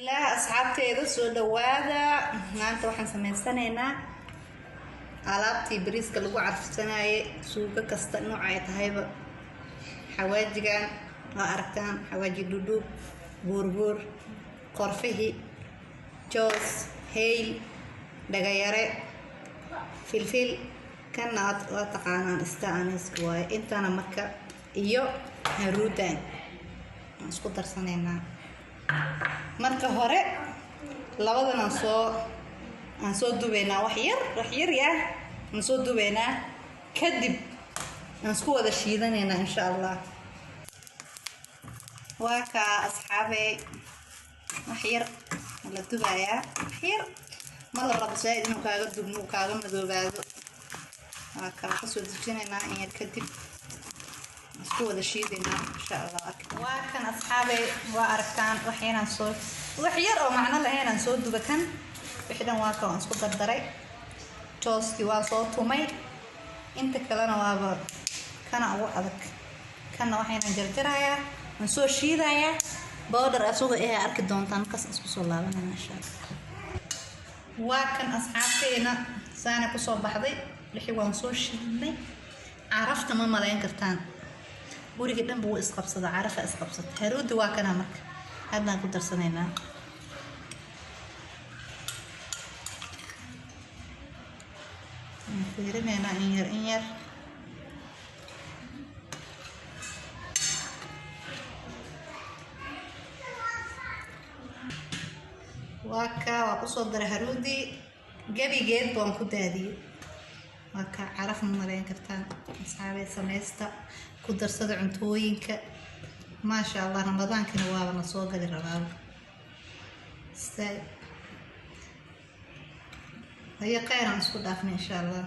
لا أصحابتي سو دوادا maanta waxaan sameysanaynaa alaabtii bariiska lagu carfsanaaye suuga kasta nooc ay tahayba xawaajigan waa aragtaan xawaaji dhudhub buurbuur qorfihi joos hayl dhagayare filfil kana waa taqaanaan istaanisku waay intana marka iyo haruudan isku darsanaynaa marka hore labadan aan soo dubeynaa wax yar aan soo dubeynaa kadib aan isku wada shiidanaynaa insha Allah waa ka asxaabay wax yar la dubayaa wax yar ma la rabo sayd inuu kaaga dubmo kaaga madoobaado waa ka soo dejinaynaa in yar kadib isku wada shiidina insha Allah waa kan asxaabay waa aragtaan wax yar oo macna lahayn aan soo dubakan wixdan waa ka isku dardaray tooski waa soo tumay inta kalena waaba kana ugu adag kana waxaan jarjarayaa aan soo shiidayaa powder asoo arki doontaan kas isku soo laabanayna insha Allah waa kan asxaabteena saana ku soo baxday wixii waan soo shiidnay carafta ma malayn kartaan guriga dhan buu isqabsada carafa isqabsada haruudi waa kana marka hadaan ku darsanaynaa fiirinayna in yar waa ku soo daray haruudi gabigeed baan ku daadiyay waa ka caraf ma malayn kartaan asxaabay sameysta ku darsada cuntooyinka ma sha Allah ramadaankana waa na soo gali rabaa ay qeyran isku dhaafnay insha Allah